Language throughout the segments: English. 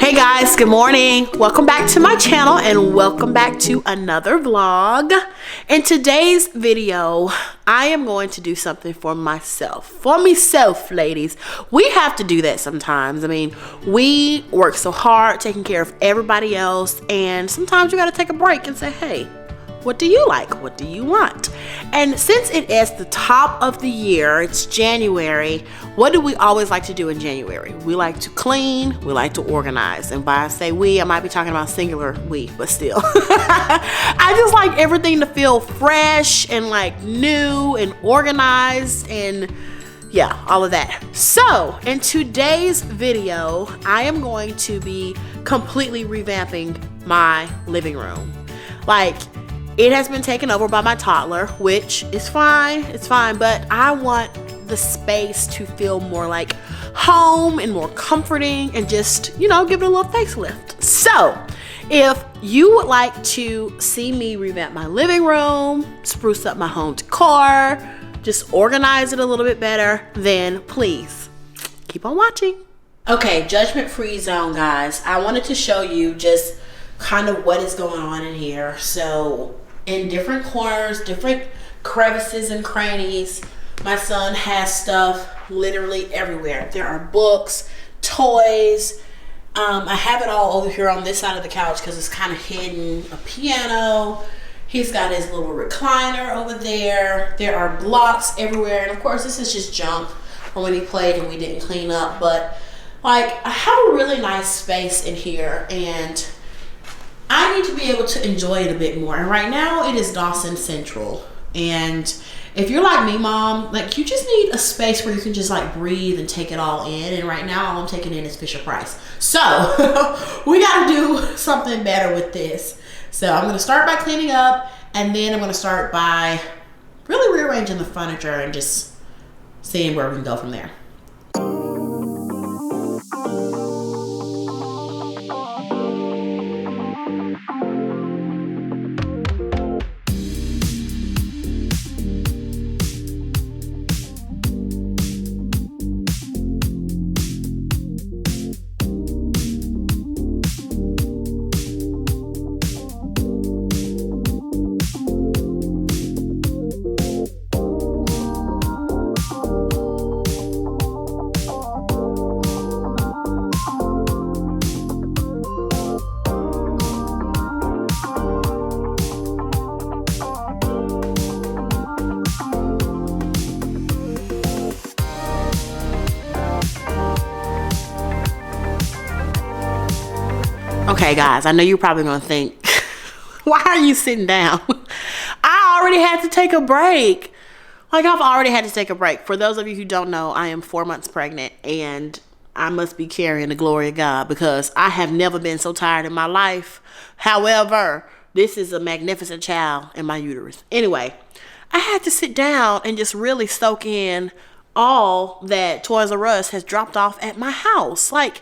Hey guys, good morning. Welcome back to my channel and welcome back to another vlog. In today's video, I am going to do something for myself. For myself, ladies. We have to do that sometimes. I mean, we work so hard taking care of everybody else, and sometimes you got to take a break and say, hey, what do you like? What do you want? And since it is the top of the year, it's January, what do we always like to do in January? We like to clean, we like to organize. And by I say we, I might be talking about singular we, but still. I just like everything to feel fresh and like new and organized and yeah, all of that. So in today's video, I am going to be completely revamping my living room. Like, it has been taken over by my toddler, which is fine, it's fine, but I want the space to feel more like home and more comforting and just, you know, give it a little facelift. So, if you would like to see me revamp my living room, spruce up my home decor, just organize it a little bit better, then please keep on watching. Okay, judgment-free zone, guys. I wanted to show you just kind of what is going on in here. So in different corners, different crevices and crannies, my son has stuff literally everywhere. There are books, toys. I have it all over here on this side of the couch because it's kind of hidden. A piano. He's got his little recliner over there. There are blocks everywhere. And of course, this is just junk from when he played and we didn't clean up. But like, I have a really nice space in here and I need to be able to enjoy it a bit more. And right now it is Dawson Central. And if you're like me, mom, like you just need a space where you can just like breathe and take it all in. And right now all I'm taking in is Fisher Price. So we got to do something better with this. So I'm going to start by cleaning up, and then I'm going to start by really rearranging the furniture and just seeing where we can go from there. Okay guys, I know you're probably gonna think, why are you sitting down? I already had to take a break. Like, I've already had to take a break. For those of you who don't know, I am 4 months pregnant and I must be carrying the glory of God because I have never been so tired in my life. However, this is a magnificent child in my uterus. Anyway, I had to sit down and just really soak in all that Toys R Us has dropped off at my house. Like,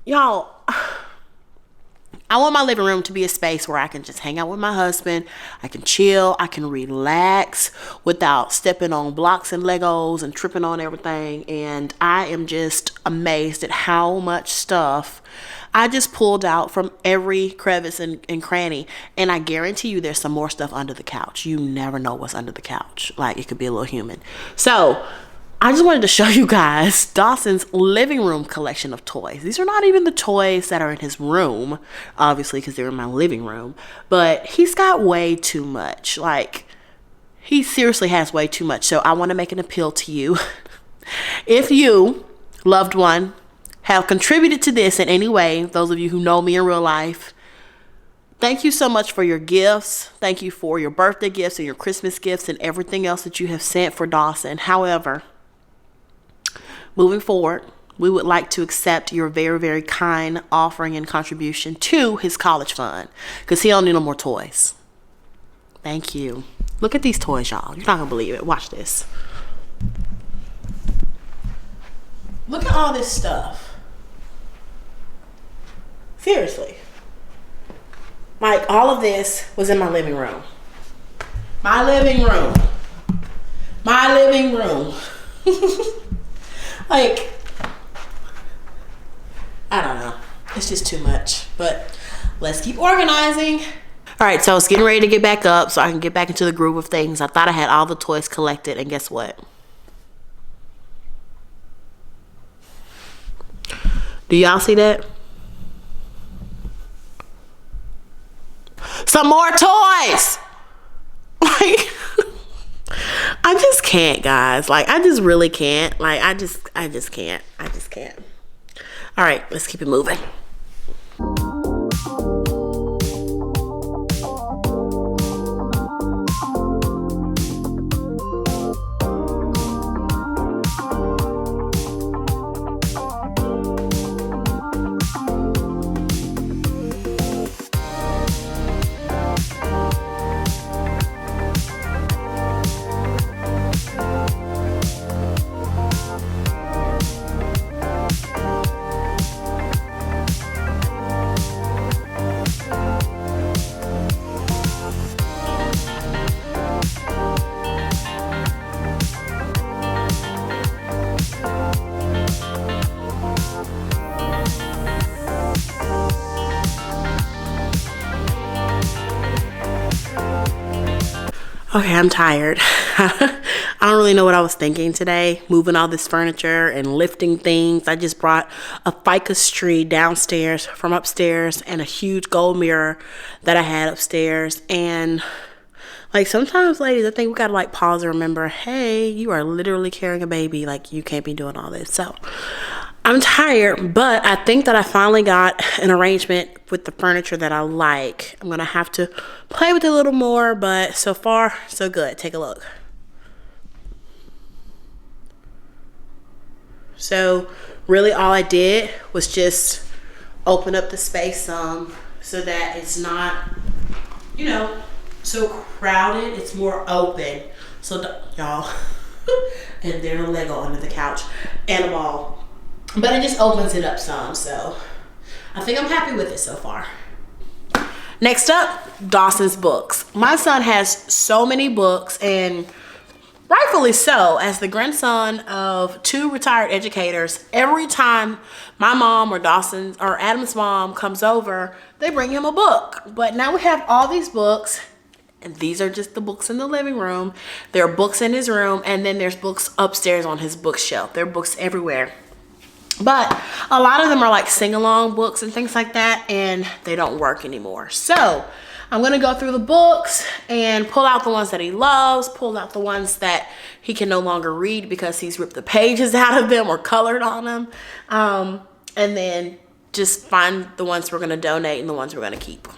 y'all, I want my living room to be a space where I can just hang out with my husband. I can chill. I can relax without stepping on blocks and Legos and tripping on everything. And I am just amazed at how much stuff I just pulled out from every crevice and cranny. And I guarantee you there's some more stuff under the couch. You never know what's under the couch. Like, it could be a little human. So I just wanted to show you guys Dawson's living room collection of toys. These are not even the toys that are in his room, obviously, because they're in my living room. But he's got way too much. Like, he seriously has way too much. So I want to make an appeal to you. If you, loved one, have contributed to this in any way, those of you who know me in real life, thank you so much for your gifts. Thank you for your birthday gifts and your Christmas gifts and everything else that you have sent for Dawson. However, moving forward, we would like to accept your very, very kind offering and contribution to his college fund because he don't need no more toys. Thank you. Look at these toys, y'all. You're not going to believe it. Watch this. Look at all this stuff. Seriously. Like, all of this was in my living room. My living room. My living room. Like, I don't know. It's just too much, but let's keep organizing. All right, so it's getting ready to get back up so I can get back into the groove of things. I thought I had all the toys collected, and guess what? Do y'all see that? Some more toys! Like, I just can't, guys. Like, I just really can't. Like, I just can't. I just can't. All right, let's keep it moving. Okay, I'm tired. I don't really know what I was thinking today, moving all this furniture and lifting things. I just brought a ficus tree downstairs from upstairs and a huge gold mirror that I had upstairs. And like, sometimes, ladies, I think we gotta like pause and remember, hey, you are literally carrying a baby. Like, you can't be doing all this. So I'm tired, but I think that I finally got an arrangement with the furniture that I like. I'm gonna have to play with it a little more, but so far, so good. Take a look. So really all I did was just open up the space some so that it's not, you know, so crowded. It's more open. So y'all, and there's a Lego under the couch and a ball. But it just opens it up some, so I think I'm happy with it so far. Next up, Dawson's books. My son has so many books, and rightfully so. As the grandson of 2 retired educators, every time my mom or Dawson's or Adam's mom comes over, they bring him a book. But now we have all these books, and these are just the books in the living room. There are books in his room, and then there's books upstairs on his bookshelf. There are books everywhere. But a lot of them are like sing-along books and things like that, and they don't work anymore. So I'm gonna go through the books and pull out the ones that he loves, pull out the ones that he can no longer read because he's ripped the pages out of them or colored on them, and then just find the ones we're gonna donate and the ones we're gonna keep.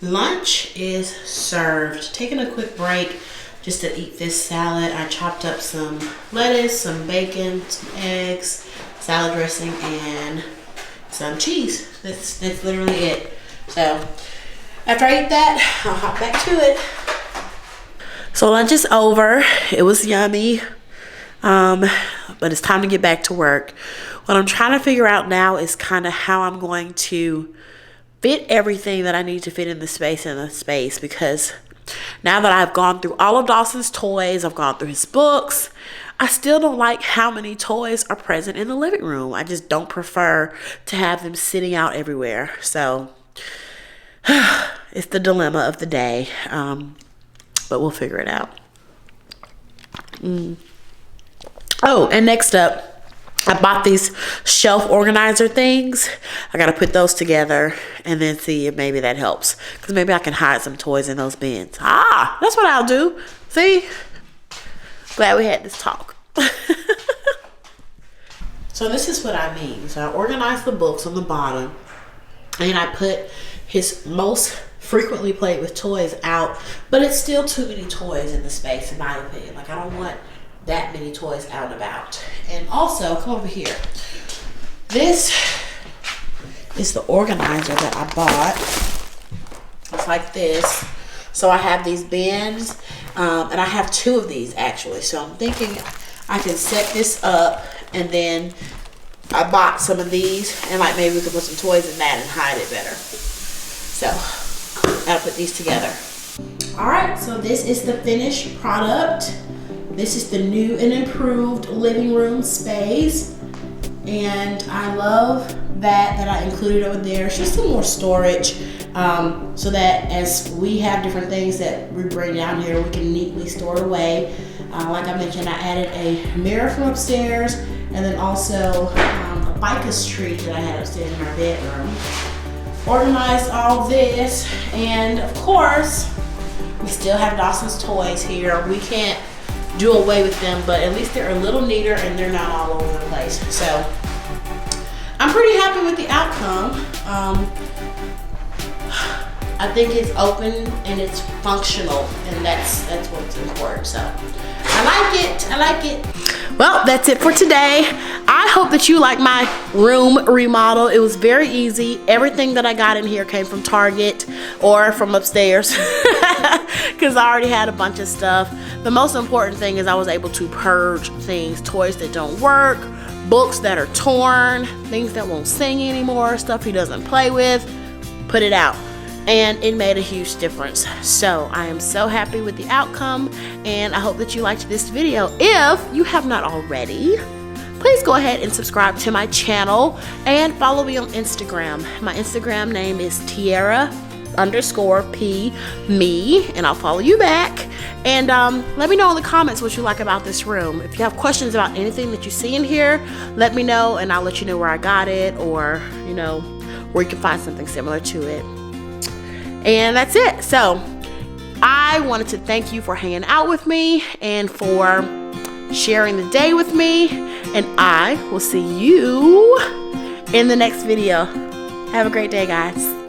Lunch is served. Taking a quick break just to eat this salad. I chopped up some lettuce, some bacon, some eggs, salad dressing, and some cheese. That's literally it. So after I eat that, I'll hop back to it. So lunch is over. It was yummy, but it's time to get back to work. What I'm trying to figure out now is kind of how I'm going to fit everything that I need to fit in the space, because now that I've gone through all of Dawson's toys, I've gone through his books, I still don't like how many toys are present in the living room. I just don't prefer to have them sitting out everywhere. So it's the dilemma of the day, but we'll figure it out. Oh, and next up, I bought these shelf organizer things. I gotta put those together and then see if maybe that helps, because maybe I can hide some toys in those bins. That's what I'll do. See? Glad we had this talk. So this is what I mean. So I organized the books on the bottom, and I put his most frequently played with toys out, but it's still too many toys in the space, in my opinion. Like, I don't want that many toys out and about. And also, come over here. This is the organizer that I bought. It's like this. So I have these bins, and I have 2 of these actually. So I'm thinking I can set this up, and then I bought some of these, and like maybe we could put some toys in that and hide it better. So I'll put these together. All right, so this is the finished product. This is the new and improved living room space, and I love that I included over there. It's just some more storage, so that as we have different things that we bring down here, we can neatly store it away. Like I mentioned, I added a mirror from upstairs, and then also a ficus tree that I had upstairs in our bedroom. Organized all this, and of course, we still have Dawson's toys here. We can't do away with them, but at least they're a little neater and they're not all over the place. So I'm pretty happy with the outcome. I think it's open and it's functional, and that's what's important. So I like it. Well, that's it for today. I hope that you like my room remodel. It was very easy. Everything that I got in here came from Target or from upstairs because I already had a bunch of stuff. The most important thing is I was able to purge things, toys that don't work, books that are torn, things that won't sing anymore, stuff he doesn't play with, put it out. And it made a huge difference. So I am so happy with the outcome, and I hope that you liked this video. If you have not already, please go ahead and subscribe to my channel and follow me on Instagram. My Instagram name is Tierra_P_me, and I'll follow you back. And let me know in the comments what you like about this room. If you have questions about anything that you see in here, let me know, and I'll let you know where I got it, or you know, where you can find something similar to it. And that's it. So I wanted to thank you for hanging out with me and for sharing the day with me. And I will see you in the next video. Have a great day, guys.